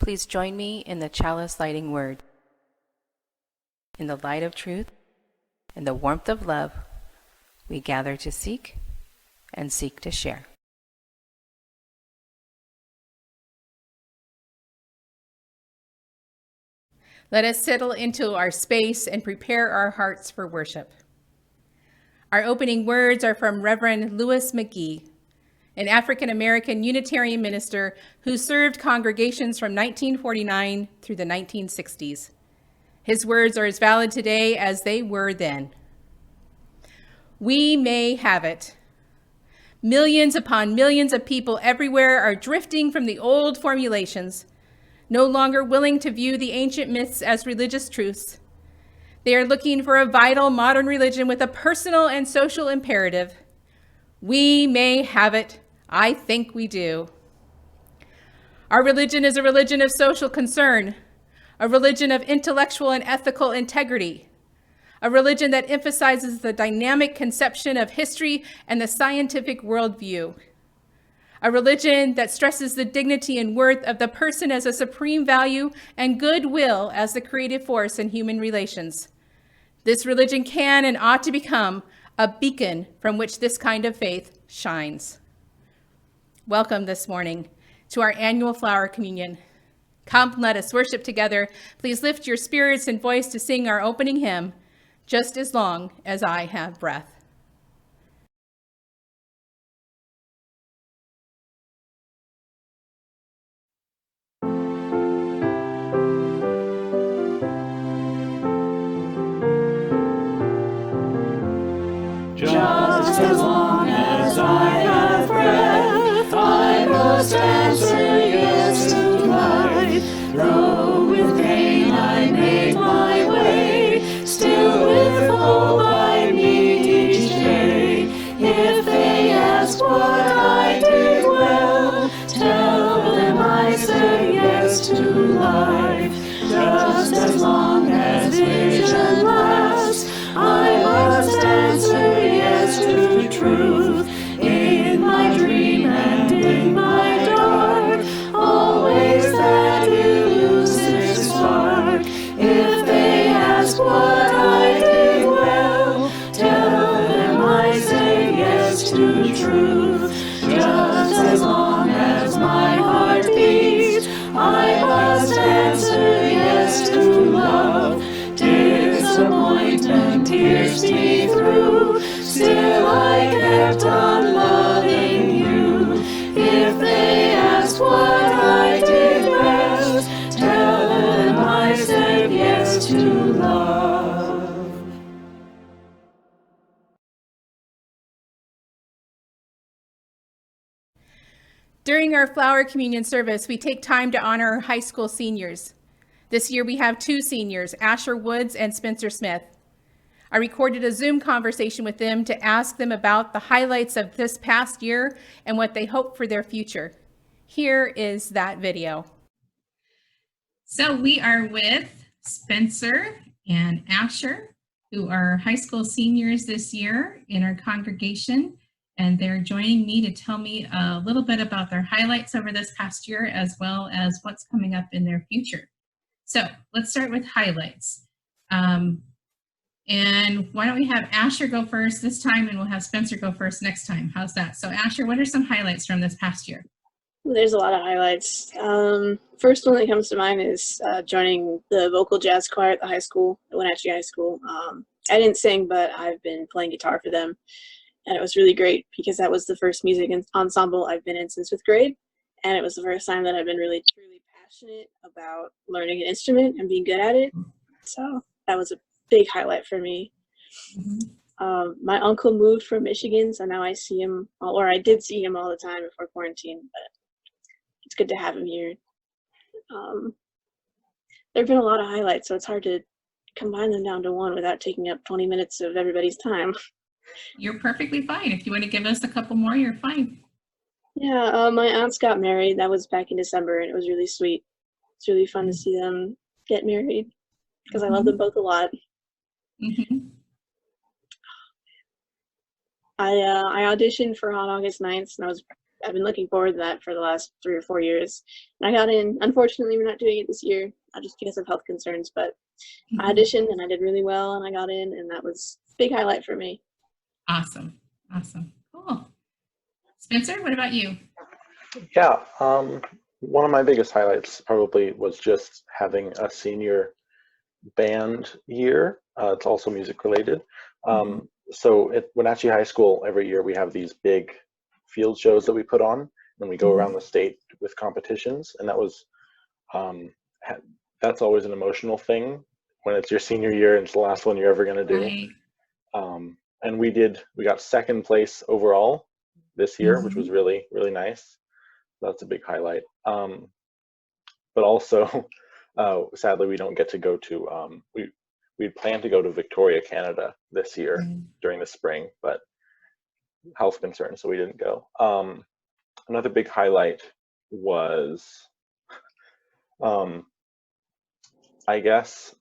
Please join me in the chalice lighting word. In the light of truth, in the warmth of love, we gather to seek and seek to share. Let us settle into our space and prepare our hearts for worship. Our opening words are from Reverend Louis McGee, an African-American Unitarian minister who served congregations from 1949 through the 1960s. His words are as valid today as they were then. We may have it. Millions upon millions of people everywhere are drifting from the old formulations, no longer willing to view the ancient myths as religious truths. They are looking for a vital modern religion with a personal and social imperative. We may have it. I think we do. Our religion is a religion of social concern, a religion of intellectual and ethical integrity, a religion that emphasizes the dynamic conception of history and the scientific worldview, a religion that stresses the dignity and worth of the person as a supreme value and goodwill as the creative force in human relations. This religion can and ought to become a beacon from which this kind of faith shines. Welcome this morning to our annual Flower Communion. Come, let us worship together. Please lift your spirits and voice to sing our opening hymn, Just as Long as I Have Breath. Just as long as I have breath, I must answer yes to life. Though with pain I make my way, still with hope I meet each day. If they ask what I did well, tell them I said yes to life. Just as long as vision lasts, I must answer yes to truth. In my dream and in my dark, always that elusive spark. If they ask what I did well, tell them I say yes to truth. Just as long as my heart beats, I must answer yes to love. Disappointment pierced me through, still I kept on loving you. If they ask what I did best, tell them I said yes to love. During our Flower Communion service, we take time to honor our high school seniors. This year we have two seniors, Asher Woods and Spencer Smith. I recorded a Zoom conversation with them to ask them about the highlights of this past year and what they hope for their future. Here is that video. So we are with Spencer and Asher, who are high school seniors this year in our congregation, and they're joining me to tell me a little bit about their highlights over this past year, as well as what's coming up in their future. So let's start with highlights. And why don't we have Asher go first this time, and we'll have Spencer go first next time. How's that? So Asher, what are some highlights from this past year? There's a lot of highlights. First one that comes to mind is joining the vocal jazz choir at the high school, at Wenatchee High School. I didn't sing, but I've been playing guitar for them, and it was really great because that was the first music ensemble I've been in since 5th grade, and it was the first time that I've been really truly passionate about learning an instrument and being good at it. So that was a big highlight for me. My uncle moved from Michigan, so now I see him, or I did see him all the time before quarantine, but it's good to have him here. There have been a lot of highlights, so it's hard to combine them down to one without taking up 20 minutes of everybody's time. You're perfectly fine. If you want to give us a couple more, you're fine. Yeah, my aunts got married. That was back in December, and it was really sweet. It's really fun to see them get married because I love them both a lot. I auditioned for On August 9th, and I've been looking forward to that for the last 3 or 4 years. And I got in. Unfortunately, we're not doing it this year, just because of health concerns. But I auditioned and I did really well, and I got in, and that was a big highlight for me. Awesome. Awesome. Cool. Spencer, what about you? Yeah, one of my biggest highlights probably was just having a senior band year. It's also music related. So at Wenatchee High School, every year we have these big field shows that we put on, and we go around the state with competitions. And that was, that's always an emotional thing when it's your senior year and it's the last one you're ever going to do. Right. And we got second place overall this year, which was really, really nice. That's a big highlight. But also, sadly, we don't get to go to, we planned to go to Victoria, Canada this year during the spring, but health concerns, so we didn't go. Another big highlight was, I guess,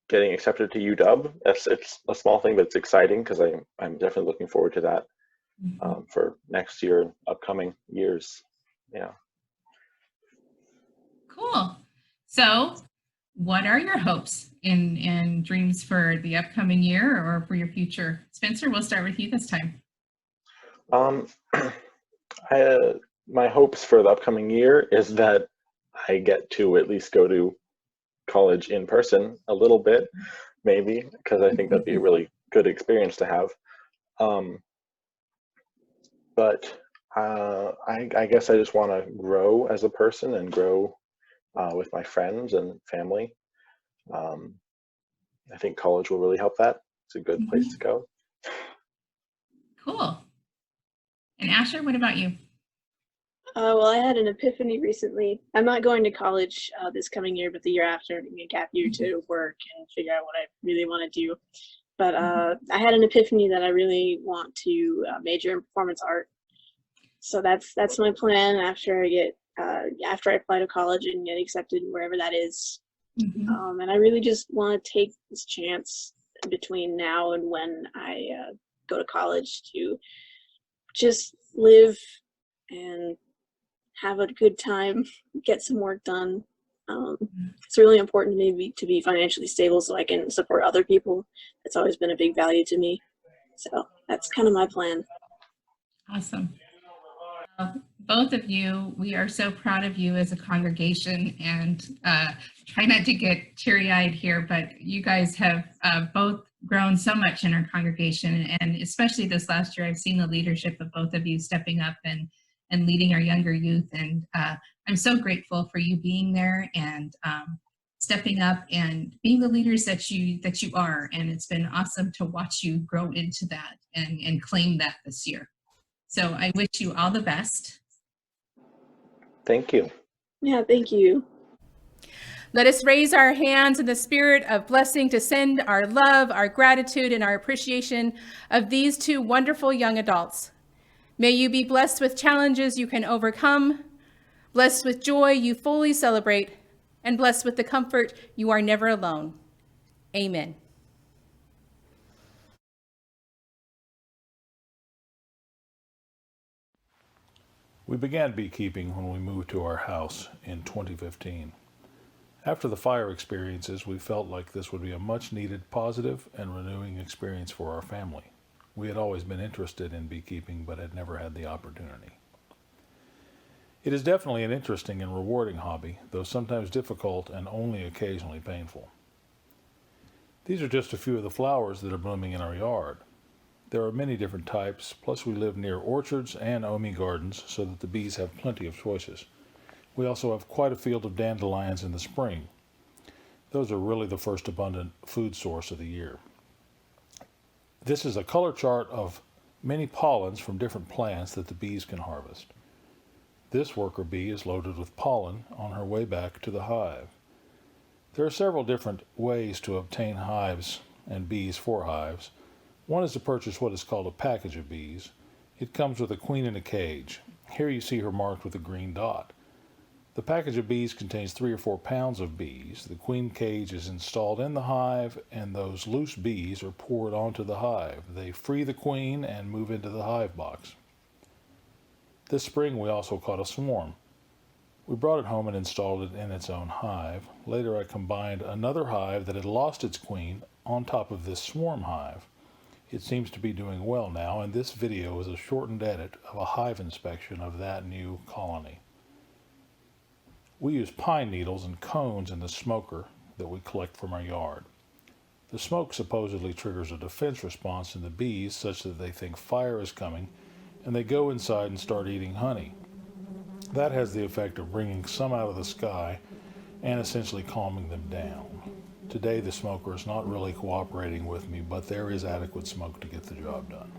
getting accepted to UW. It's a small thing, but it's exciting because I'm definitely looking forward to that for next year and upcoming years. Yeah. Cool. So, what are your hopes and dreams for the upcoming year or for your future? Spencer, we'll start with you this time. My hopes for the upcoming year is that I get to at least go to college in person a little bit, maybe, because I think that'd be a really good experience to have. But I guess I just want to grow as a person and grow with my friends and family. I think college will really help that. It's a good place to go. Cool. And Asher, what about you? Well, I had an epiphany recently. I'm not going to college this coming year, but the year after, taking a gap year to work and figure out what I really want to do. But I had an epiphany that I really want to major in performance art. So that's my plan after I apply to college and get accepted wherever that is. And I really just want to take this chance between now and when I go to college to just live and have a good time, get some work done. It's really important to me to be financially stable so I can support other people. That's always been a big value to me. So that's kind of my plan. Awesome. Both of you, we are so proud of you as a congregation, and try not to get teary-eyed here, but you guys have both grown so much in our congregation, and especially this last year, I've seen the leadership of both of you stepping up and leading our younger youth, and I'm so grateful for you being there and stepping up and being the leaders that you are, and it's been awesome to watch you grow into that and claim that this year. So I wish you all the best. Thank you. Yeah, thank you. Let us raise our hands in the spirit of blessing to send our love, our gratitude, and our appreciation of these two wonderful young adults. May you be blessed with challenges you can overcome, blessed with joy you fully celebrate, and blessed with the comfort you are never alone. Amen. We began beekeeping when we moved to our house in 2015. After the fire experiences, we felt like this would be a much needed, positive, and renewing experience for our family. We had always been interested in beekeeping, but had never had the opportunity. It is definitely an interesting and rewarding hobby, though sometimes difficult and only occasionally painful. These are just a few of the flowers that are blooming in our yard. There are many different types, plus we live near orchards and OMI gardens so that the bees have plenty of choices. We also have quite a field of dandelions in the spring. Those are really the first abundant food source of the year. This is a color chart of many pollens from different plants that the bees can harvest. This worker bee is loaded with pollen on her way back to the hive. There are several different ways to obtain hives and bees for hives. One is to purchase what is called a package of bees. It comes with a queen in a cage. Here you see her marked with a green dot. The package of bees contains 3 or 4 pounds of bees. The queen cage is installed in the hive, and those loose bees are poured onto the hive. They free the queen and move into the hive box. This spring we also caught a swarm. We brought it home and installed it in its own hive. Later I combined another hive that had lost its queen on top of this swarm hive. It seems to be doing well now, and this video is a shortened edit of a hive inspection of that new colony. We use pine needles and cones in the smoker that we collect from our yard. The smoke supposedly triggers a defense response in the bees such that they think fire is coming and they go inside and start eating honey. That has the effect of bringing some out of the sky and essentially calming them down. Today the smoker is not really cooperating with me, but there is adequate smoke to get the job done.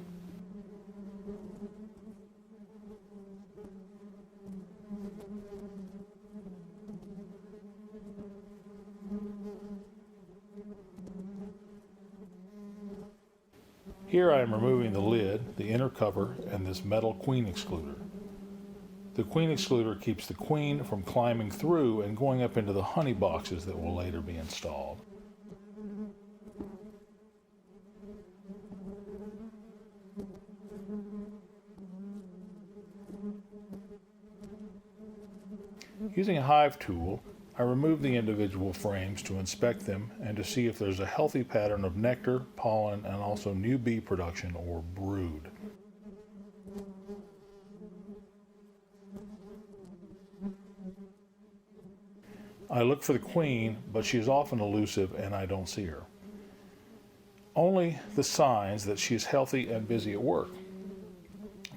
Here I am removing the lid, the inner cover, and this metal queen excluder. The queen excluder keeps the queen from climbing through and going up into the honey boxes that will later be installed. Using a hive tool, I remove the individual frames to inspect them and to see if there's a healthy pattern of nectar, pollen, and also new bee production or brood. I look for the queen, but she is often elusive and I don't see her. Only the signs that she is healthy and busy at work.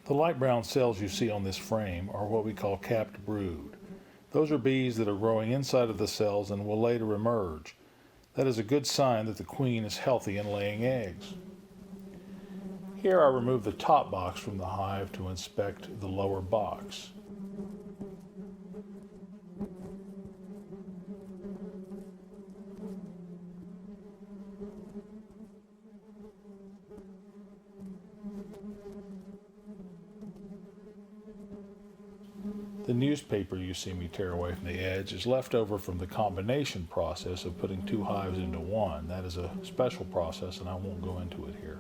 The light brown cells you see on this frame are what we call capped brood. Those are bees that are growing inside of the cells and will later emerge. That is a good sign that the queen is healthy and laying eggs. Here I remove the top box from the hive to inspect the lower box. The newspaper you see me tear away from the edge is left over from the combination process of putting two hives into one. That is a special process and I won't go into it here.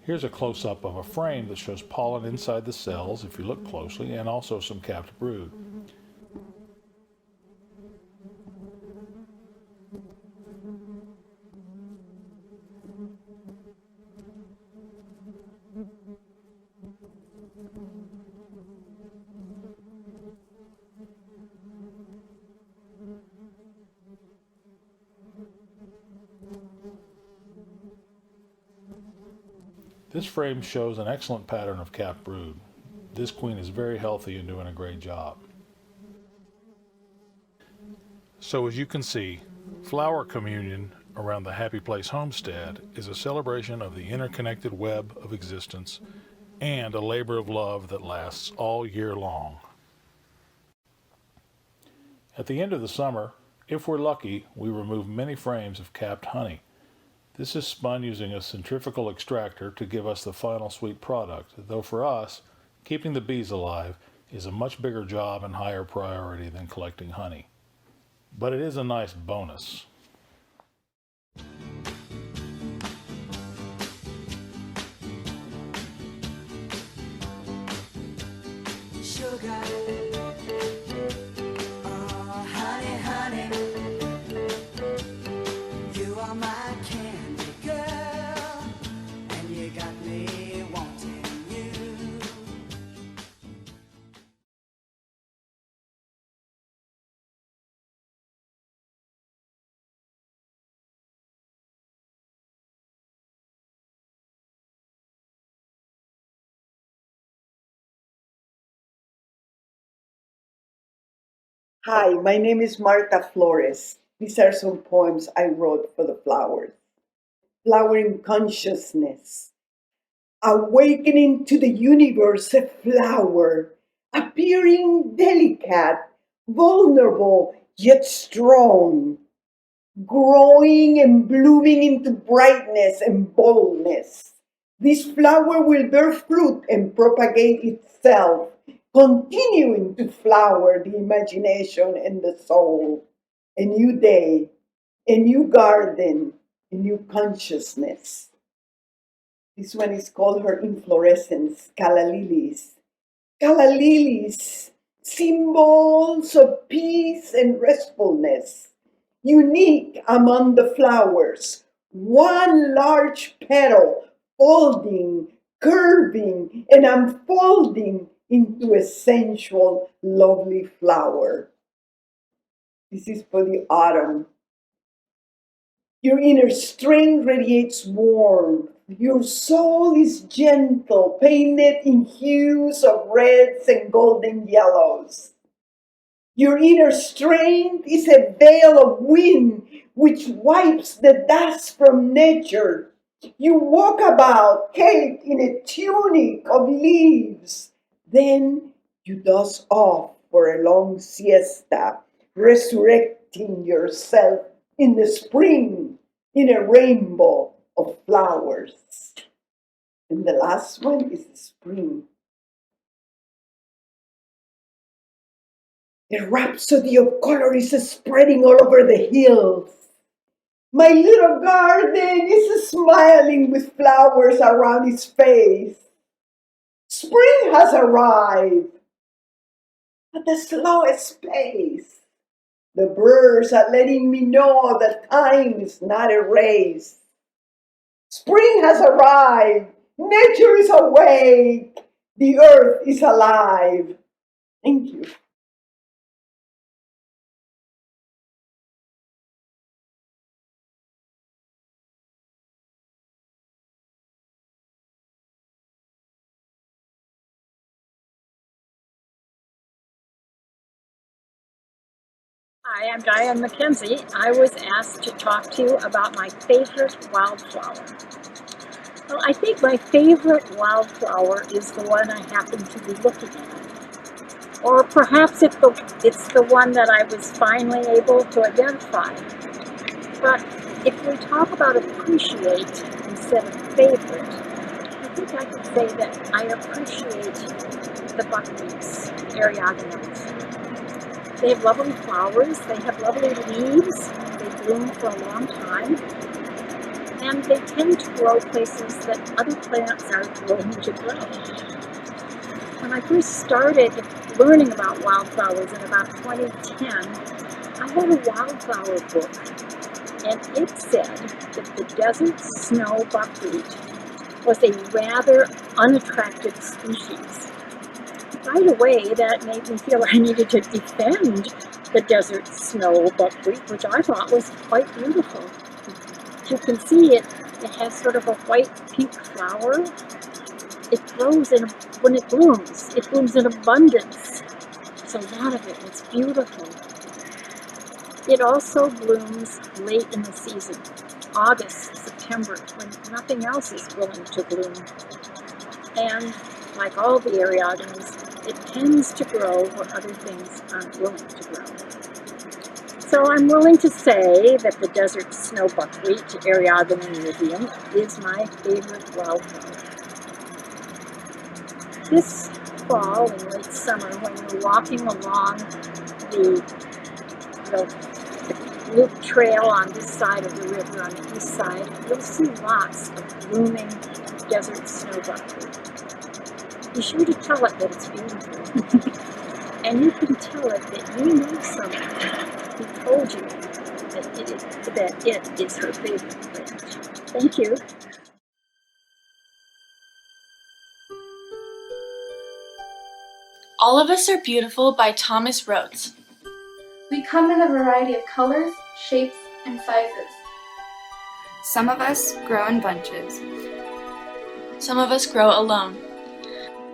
Here's a close-up of a frame that shows pollen inside the cells, if you look closely, and also some capped brood. This frame shows an excellent pattern of capped brood. This queen is very healthy and doing a great job. So as you can see, Flower Communion around the Happy Place Homestead is a celebration of the interconnected web of existence and a labor of love that lasts all year long. At the end of the summer, if we're lucky, we remove many frames of capped honey. This is spun using a centrifugal extractor to give us the final sweet product, though for us, keeping the bees alive is a much bigger job and higher priority than collecting honey. But it is a nice bonus. Sugar, oh honey, honey, you are my candy girl, and you got me wanting you. Hi, my name is Marta Flores. These are some poems I wrote for the flowers. Flowering consciousness. Awakening to the universe, a flower, appearing delicate, vulnerable, yet strong, growing and blooming into brightness and boldness. This flower will bear fruit and propagate itself, continuing to flower the imagination and the soul. A new day, a new garden, a new consciousness. This one is called Her Inflorescence, Calla Lilies. calla lilies, symbols of peace and restfulness, unique among the flowers, one large petal folding, curving, and unfolding into a sensual, lovely flower. This is for the autumn. Your inner strength radiates warmth. Your soul is gentle, painted in hues of reds and golden yellows. Your inner strength is a veil of wind which wipes the dust from nature. You walk about caped in a tunic of leaves. Then you doze off for a long siesta, resurrecting yourself in the spring in a rainbow of flowers. And the last one is the spring. A rhapsody of color is spreading all over the hills. My little garden is smiling with flowers around its face. Spring has arrived at the slowest pace. The birds are letting me know that time is not a race. Spring has arrived. Nature is awake. The earth is alive. Thank you. Hi, I'm Diane McKenzie. I was asked to talk to you about my favorite wildflower. Well, I think my favorite wildflower is the one I happen to be looking at. Or perhaps it's the one that I was finally able to identify. But if we talk about appreciate instead of favorite, I think I could say that I appreciate the buckwheats, Ariagonas. They have lovely flowers, they have lovely leaves, they bloom for a long time, and they tend to grow places that other plants aren't willing to grow. When I first started learning about wildflowers in about 2010, I had a wildflower book, and it said that the desert snow buckwheat was a rather unattractive species. Right away, that made me feel I needed to defend the desert snow buckwheat, which I thought was quite beautiful. You can see it has sort of a white pink flower. It grows when it blooms in abundance. It's a lot of it, it's beautiful. It also blooms late in the season, August, September, when nothing else is willing to bloom. And like all the Ariagonas, it tends to grow where other things aren't willing to grow. So I'm willing to say that the desert snow buckwheat, Ariagona nudum, is my favorite wildflower. This fall and late summer, when you're walking along the loop trail on this side of the river, on the east side, you'll see lots of blooming desert snow buckwheat. Be sure to tell it that it's beautiful. And you can tell it that you know someone who told you that it is her favorite plant. Thank you. All of Us Are Beautiful by Thomas Rhodes. We come in a variety of colors, shapes, and sizes. Some of us grow in bunches. Some of us grow alone.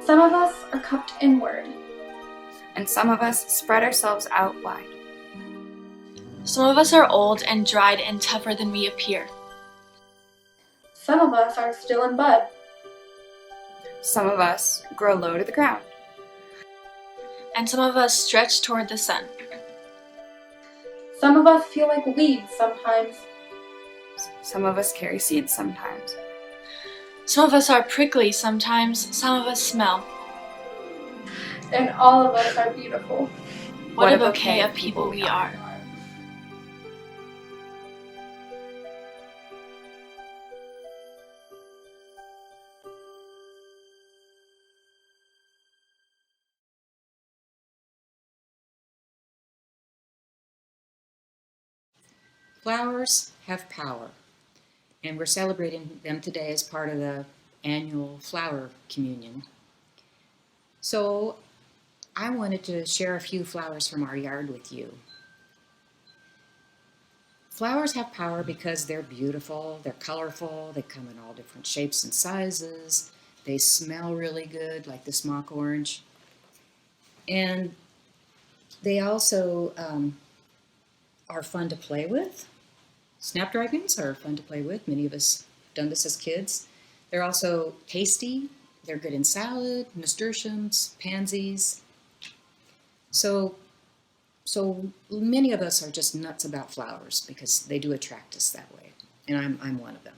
Some of us are cupped inward. And some of us spread ourselves out wide. Some of us are old and dried and tougher than we appear. Some of us are still in bud. Some of us grow low to the ground. And some of us stretch toward the sun. Some of us feel like weeds sometimes. Some of us carry seeds sometimes. Some of us are prickly sometimes, some of us smell. And all of us are beautiful. What a bouquet of people we are. Flowers have power, and we're celebrating them today as part of the annual flower communion. So I wanted to share a few flowers from our yard with you. Flowers have power because they're beautiful, they're colorful, they come in all different shapes and sizes, they smell really good, like this mock orange. And they also are fun to play with. Snapdragons are fun to play with. Many of us have done this as kids. They're also tasty. They're good in salad, nasturtiums, pansies. So many of us are just nuts about flowers because they do attract us that way. And I'm one of them.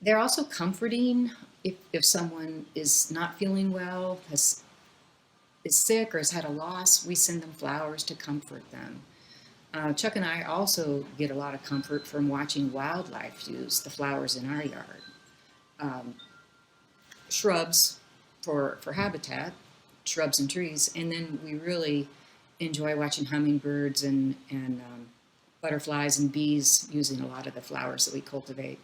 They're also comforting. If someone is not feeling well, is sick or has had a loss, we send them flowers to comfort them. Chuck and I also get a lot of comfort from watching wildlife use the flowers in our yard. Shrubs for habitat, shrubs and trees, and then we really enjoy watching hummingbirds and butterflies and bees using a lot of the flowers that we cultivate.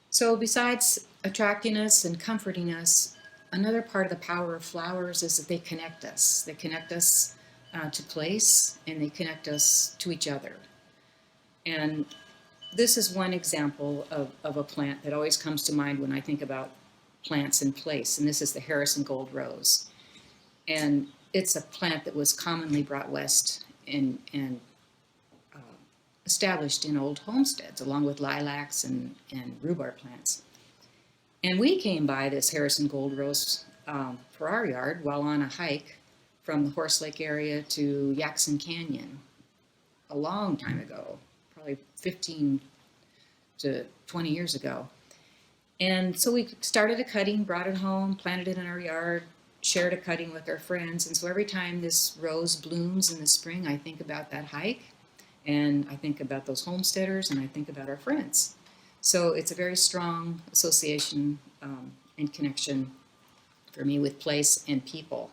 So besides attracting us and comforting us, another part of the power of flowers is that they connect us. They connect us to place, and they connect us to each other. And this is one example of a plant that always comes to mind when I think about plants in place, and this is the Harrison Gold Rose. And it's a plant that was commonly brought west and established in old homesteads, along with lilacs and rhubarb plants. And we came by this Harrison Gold Rose for our yard while on a hike from the Horse Lake area to Yaxon Canyon a long time ago, probably 15 to 20 years ago. And so we started a cutting, brought it home, planted it in our yard, shared a cutting with our friends. And so every time this rose blooms in the spring, I think about that hike, and I think about those homesteaders, and I think about our friends. So it's a very strong association and connection for me with place and people.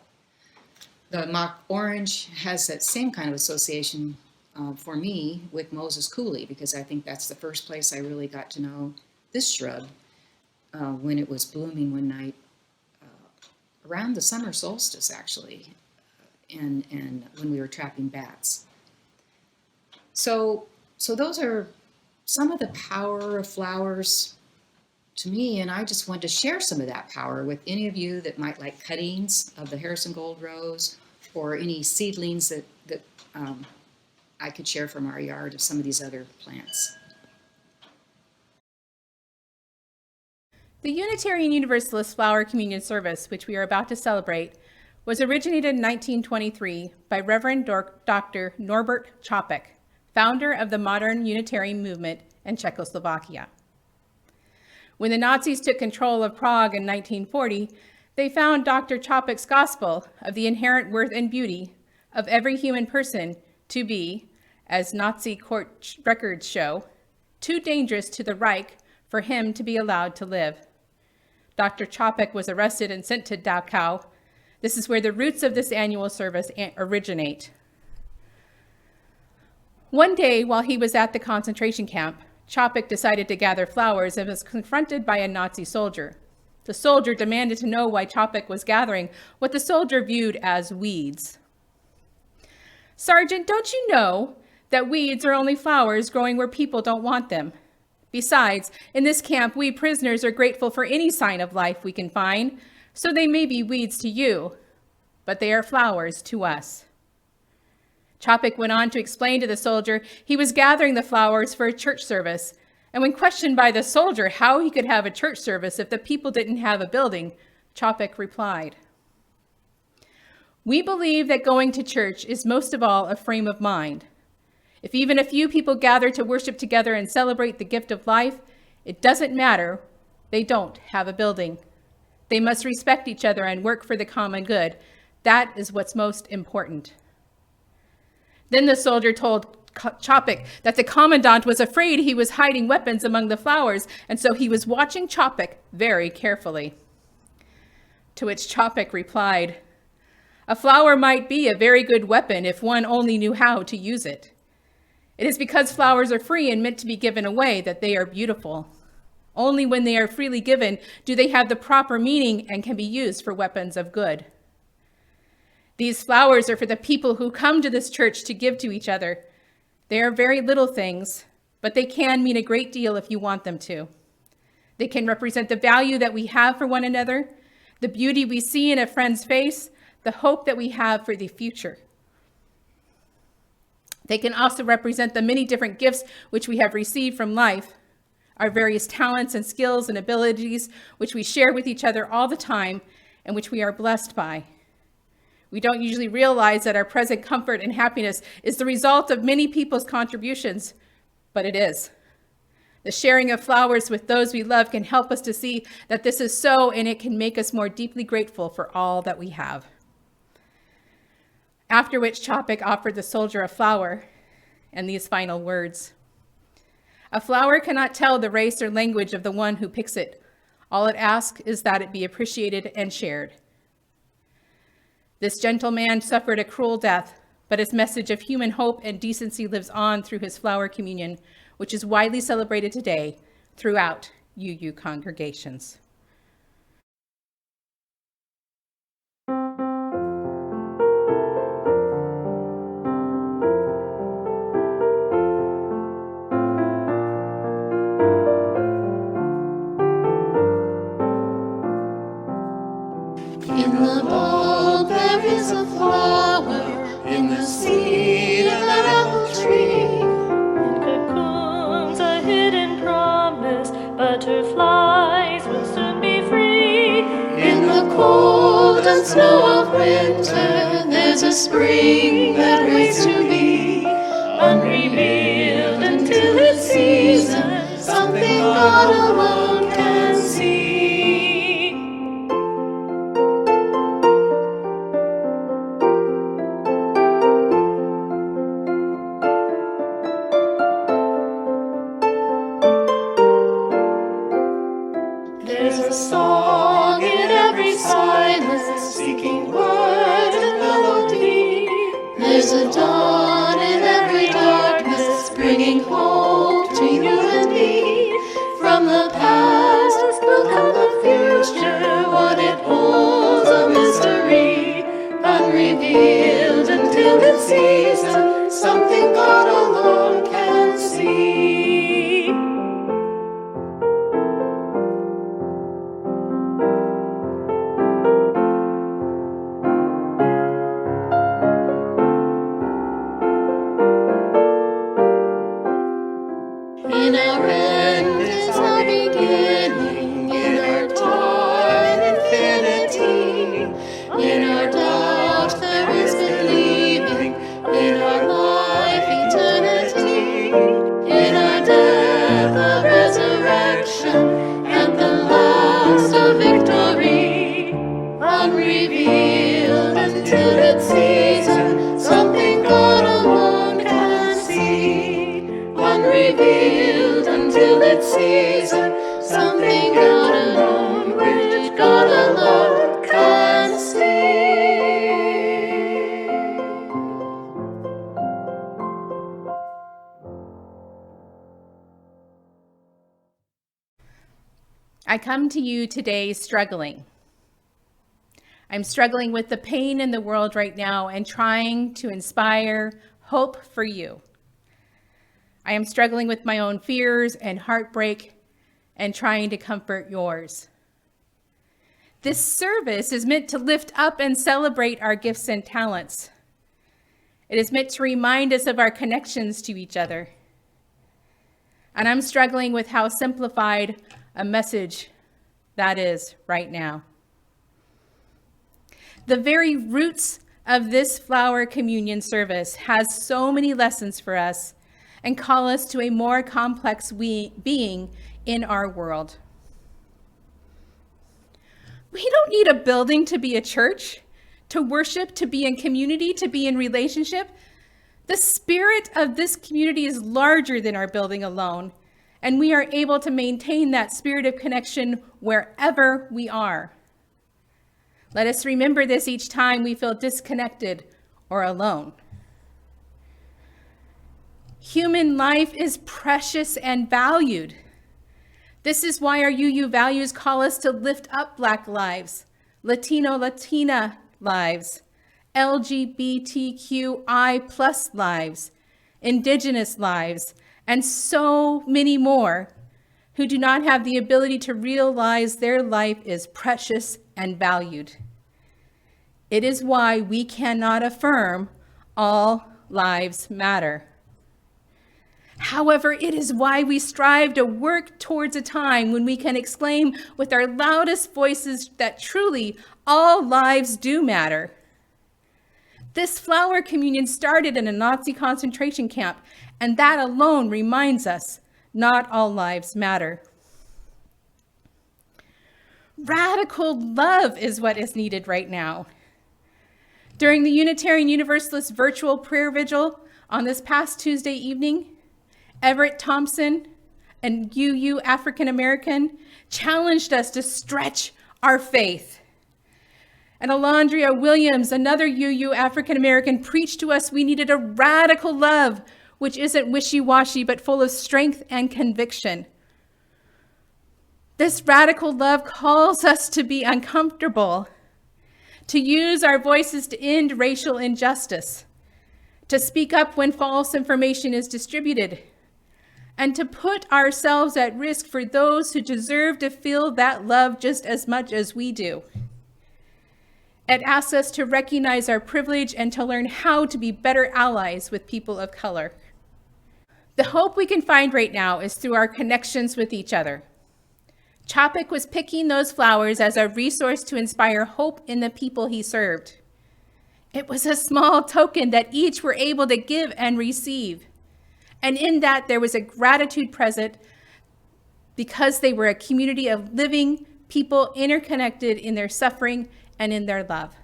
The mock orange has that same kind of association for me with Moses Coulee, because I think that's the first place I really got to know this shrub when it was blooming one night around the summer solstice, actually, and when we were trapping bats. So those are some of the power of flowers to me, and I just want to share some of that power with any of you that might like cuttings of the Harrison Gold Rose, or any seedlings that I could share from our yard of some of these other plants. The Unitarian Universalist Flower Communion Service, which we are about to celebrate, was originated in 1923 by Reverend Dr. Norbert Čapek, founder of the modern Unitarian movement in Czechoslovakia. When the Nazis took control of Prague in 1940, they found Dr. Čapek's gospel of the inherent worth and beauty of every human person to be, as Nazi court records show, too dangerous to the Reich for him to be allowed to live. Dr. Čapek was arrested and sent to Dachau. This is where the roots of this annual service originate. One day, while he was at the concentration camp, Čapek decided to gather flowers and was confronted by a Nazi soldier. The soldier demanded to know why Čapek was gathering what the soldier viewed as weeds. "Sergeant, don't you know that weeds are only flowers growing where people don't want them? Besides, in this camp, we prisoners are grateful for any sign of life we can find, so they may be weeds to you, but they are flowers to us." Čapek went on to explain to the soldier he was gathering the flowers for a church service, and when questioned by the soldier how he could have a church service if the people didn't have a building, Čapek replied, "We believe that going to church is most of all a frame of mind. If even a few people gather to worship together and celebrate the gift of life, it doesn't matter. They don't have a building. They must respect each other and work for the common good. That is what's most important." Then the soldier told Čapek that the commandant was afraid he was hiding weapons among the flowers, and so he was watching Čapek very carefully. To which Čapek replied, A flower might be a very good weapon if one only knew how to use it. It is because flowers are free and meant to be given away that they are beautiful. Only when they are freely given do they have the proper meaning and can be used for weapons of good. These flowers are for the people who come to this church to give to each other. They are very little things, but they can mean a great deal if you want them to. They can represent the value that we have for one another, the beauty we see in a friend's face, the hope that we have for the future. They can also represent the many different gifts which we have received from life, our various talents and skills and abilities which we share with each other all the time and which we are blessed by. We don't usually realize that our present comfort and happiness is the result of many people's contributions, but it is. The sharing of flowers with those we love can help us to see that this is so, and it can make us more deeply grateful for all that we have. After which Chopik offered the soldier a flower and these final words. A flower cannot tell the race or language of the one who picks it. All it asks is that it be appreciated and shared. This gentle man suffered a cruel death, but his message of human hope and decency lives on through his flower communion, which is widely celebrated today throughout UU congregations. In the bulb there is a flower, in the seed of that apple tree. In cocoons a hidden promise, butterflies will soon be free. In the cold and snow of winter, there's a spring that waits to be unrevealed until its season, something God alone can see. There's a song in every silence, seeking word and melody. There's a dawn in every darkness, bringing hope to you and me. From the past will come the future, what it holds a mystery, unrevealed until its season, something God alone can see. In our end is our beginning, in our time infinity. In our doubt there is believing, in our life eternity. In our death a resurrection, and the last a victory. Unrevealed until its season, something God alone can see. Unrevealed until its season, something God alone, which God alone can see. I come to you today struggling. I'm struggling with the pain in the world right now and trying to inspire hope for you. I am struggling with my own fears and heartbreak and trying to comfort yours. This service is meant to lift up and celebrate our gifts and talents. It is meant to remind us of our connections to each other. And I'm struggling with how simplified a message that is right now. The very roots of this flower communion service has so many lessons for us and call us to a more complex being in our world. We don't need a building to be a church, to worship, to be in community, to be in relationship. The spirit of this community is larger than our building alone, and we are able to maintain that spirit of connection wherever we are. Let us remember this each time we feel disconnected or alone. Human life is precious and valued. This is why our UU values call us to lift up Black lives, Latino-Latina lives, LGBTQI+ lives, Indigenous lives, and so many more who do not have the ability to realize their life is precious and valued. It is why we cannot affirm all lives matter. However, it is why we strive to work towards a time when we can exclaim with our loudest voices that truly all lives do matter. This flower communion started in a Nazi concentration camp, and that alone reminds us not all lives matter. Radical love is what is needed right now. During the Unitarian Universalist virtual prayer vigil on this past Tuesday evening, Everett Thompson, an UU African American, challenged us to stretch our faith. And Alondria Williams, another UU African American, preached to us we needed a radical love, which isn't wishy-washy, but full of strength and conviction. This radical love calls us to be uncomfortable, to use our voices to end racial injustice, to speak up when false information is distributed, and to put ourselves at risk for those who deserve to feel that love just as much as we do. It asks us to recognize our privilege and to learn how to be better allies with people of color. The hope we can find right now is through our connections with each other. Chopik was picking those flowers as a resource to inspire hope in the people he served. It was a small token that each were able to give and receive. And in that, there was a gratitude present because they were a community of living people interconnected in their suffering and in their love.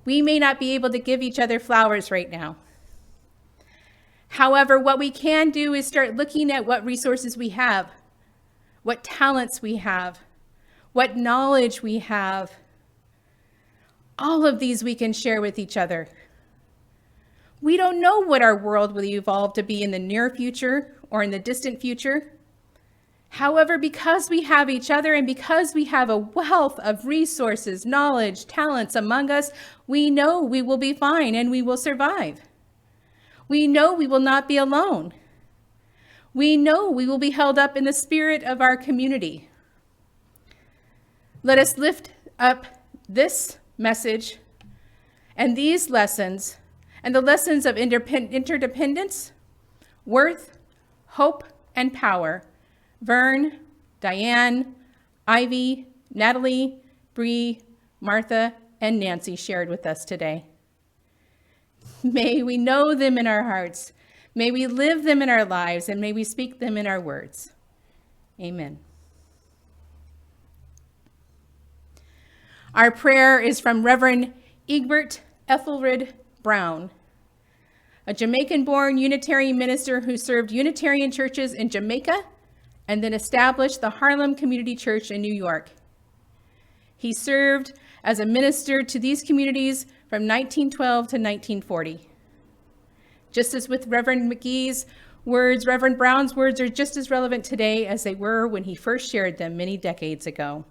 We may not be able to give each other flowers right now. However, what we can do is start looking at what resources we have, what talents we have, what knowledge we have. All of these we can share with each other. We don't know what our world will evolve to be in the near future or in the distant future. However, because we have each other and because we have a wealth of resources, knowledge, talents among us, we know we will be fine and we will survive. We know we will not be alone. We know we will be held up in the spirit of our community. Let us lift up this message and these lessons and the lessons of interdependence, worth, hope, and power. Vern, Diane, Ivy, Natalie, Bree, Martha, and Nancy shared with us today. May we know them in our hearts. May we live them in our lives, and may we speak them in our words. Amen. Our prayer is from Reverend Egbert Ethelred Brown, a Jamaican-born Unitarian minister who served Unitarian churches in Jamaica and then established the Harlem Community Church in New York. He served as a minister to these communities from 1912 to 1940. Just as with Reverend McGee's words, Reverend Brown's words are just as relevant today as they were when he first shared them many decades ago.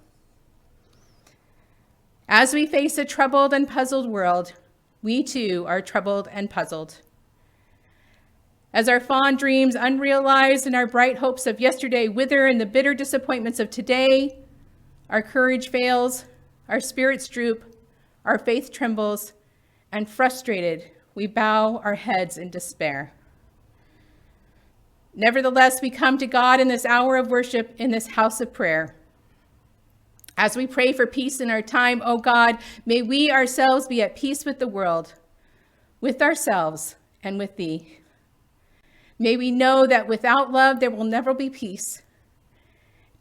As we face a troubled and puzzled world, we too are troubled and puzzled. As our fond dreams unrealized and our bright hopes of yesterday wither in the bitter disappointments of today, our courage fails, our spirits droop, our faith trembles, and frustrated, we bow our heads in despair. Nevertheless, we come to God in this hour of worship in this house of prayer. As we pray for peace in our time, O God, may we ourselves be at peace with the world, with ourselves, and with Thee. May we know that without love, there will never be peace.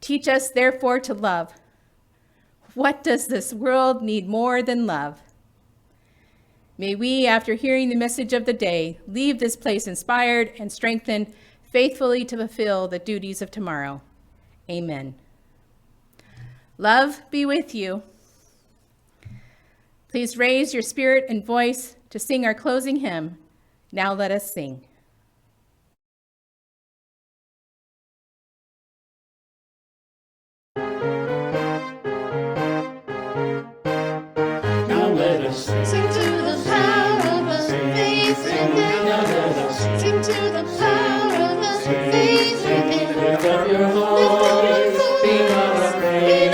Teach us, therefore, to love. What does this world need more than love? May we, after hearing the message of the day, leave this place inspired and strengthened, faithfully to fulfill the duties of tomorrow. Amen. Love be with you. Please raise your spirit and voice to sing our closing hymn. Now let us sing. Now let us sing to the power of the faith within. Now let us sing to the power of the faith within. Lift up your voice, be not afraid.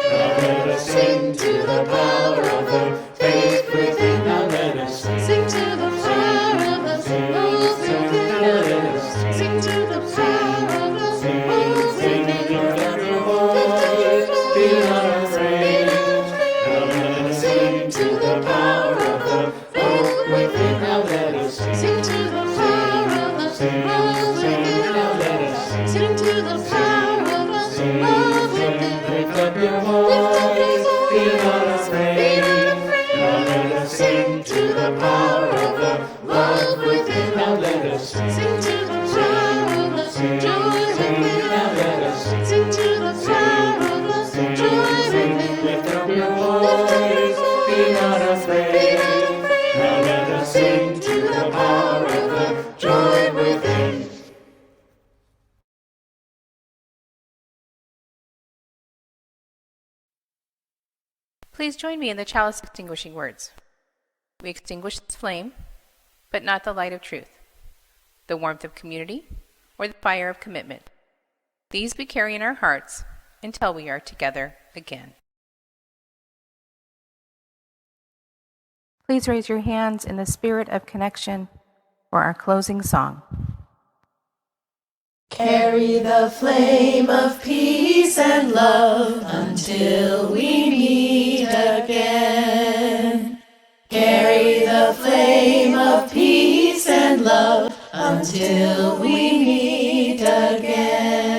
Now let us sing to the power of the faith within. Now let us sing to the power of the faith within. Now let us sing to the power of the faith within. Lift up your voice, be not afraid. Sing to the power of the faith within. Now let us sing to the power of the faith within. Now let us sing to the power of the faith within. Lift up your voice, be not afraid. Now let us sing to the power of the love within. Now let us sing to the power of the joy within. Now let us sing to the power of the joy within. Lift up your voice, be not afraid. Now let us sing to the power of the joy within. Please join me in the chalice extinguishing words. We extinguish this flame, but not the light of truth, the warmth of community, or the fire of commitment. These we carry in our hearts until we are together again. Please raise your hands in the spirit of connection for our closing song. Carry the flame of peace and love until we meet again. Carry the flame of peace and love until we meet again.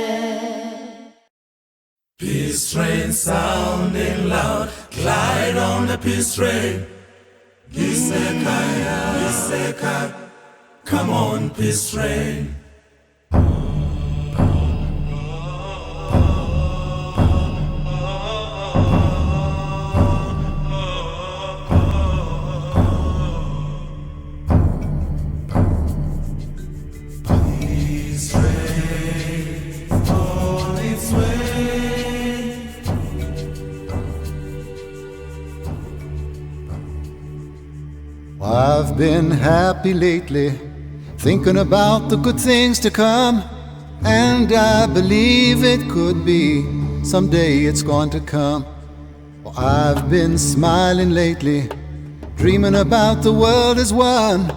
Peace train sounding loud, glide on the peace train. Gisekaya, come on, peace train. Peace train on its way. I've been happy lately, thinking about the good things to come, and I believe it could be, someday it's going to come. Well, I've been smiling lately, dreaming about the world as one,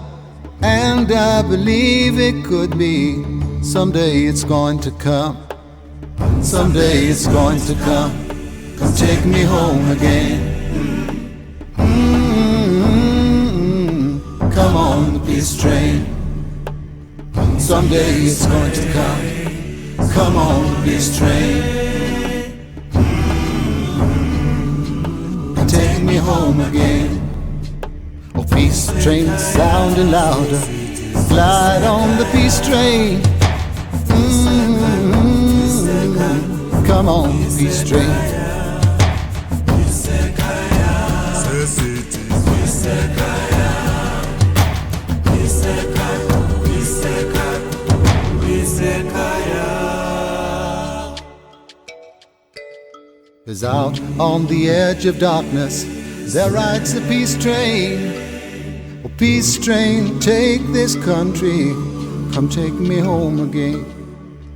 and I believe it could be, someday it's going to come. Someday it's going to come, come take me home again. Come on the peace train. Someday it's going to come. Come on the peace train. And take me home again. Oh, peace train sounding louder. Glide on the peace train. Come on the peace train. Cause out on the edge of darkness there rides a peace train. Oh, peace train, take this country, come take me home again.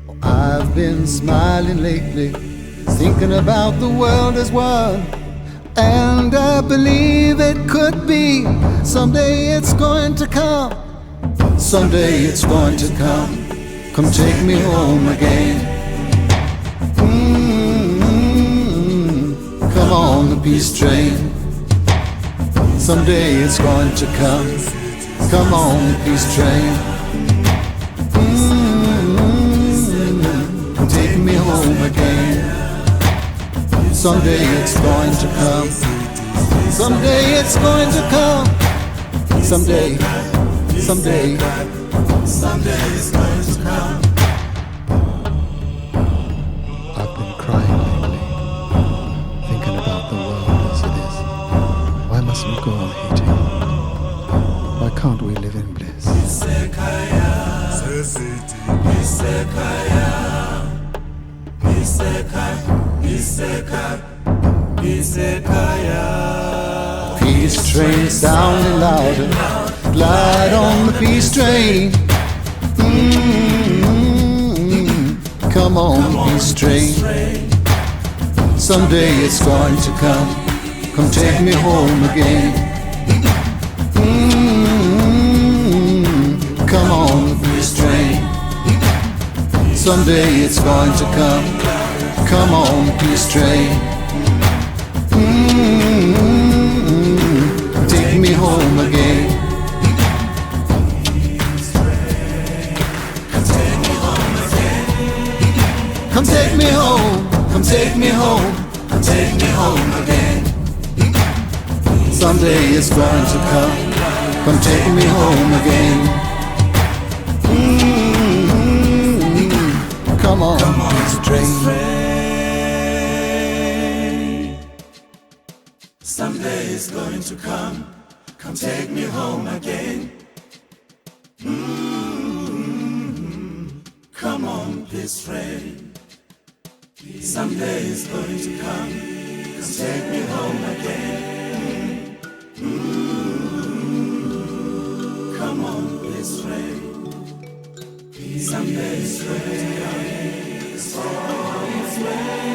Oh, I've been smiling lately, thinking about the world as one, and I believe it could be, someday it's going to come. Someday it's going to come, come take me home again. Come on the peace train. Someday it's going to come. Come on the peace train. Take me home again. Someday it's going to come. Someday it's going to come. Someday, someday, someday it's going to come. I've been crying lately, thinking about the world as it is. Why must go on hating? Why can't we live in bliss? Peace train sounding louder, glide on the peace train. Come on, peace train. Someday it's going to come take me home again. Come on, peace train. Someday it's going to come on, peace train. Take me home again. Come take me home, come take me home, come take me home again. Someday it's going to come take me home again. Come on, peace train. Someday it's going to come take me home again. Come on, peace train. Someday it's going to come take me home again. Come on, peace train. Someday it's going to come take me home again.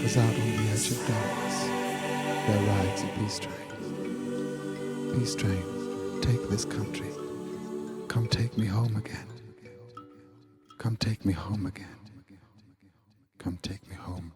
Cause out on the edge of darkness, there rides a peace train. Peace train, take this country. Come take me home again. Come take me home again. Come take me home.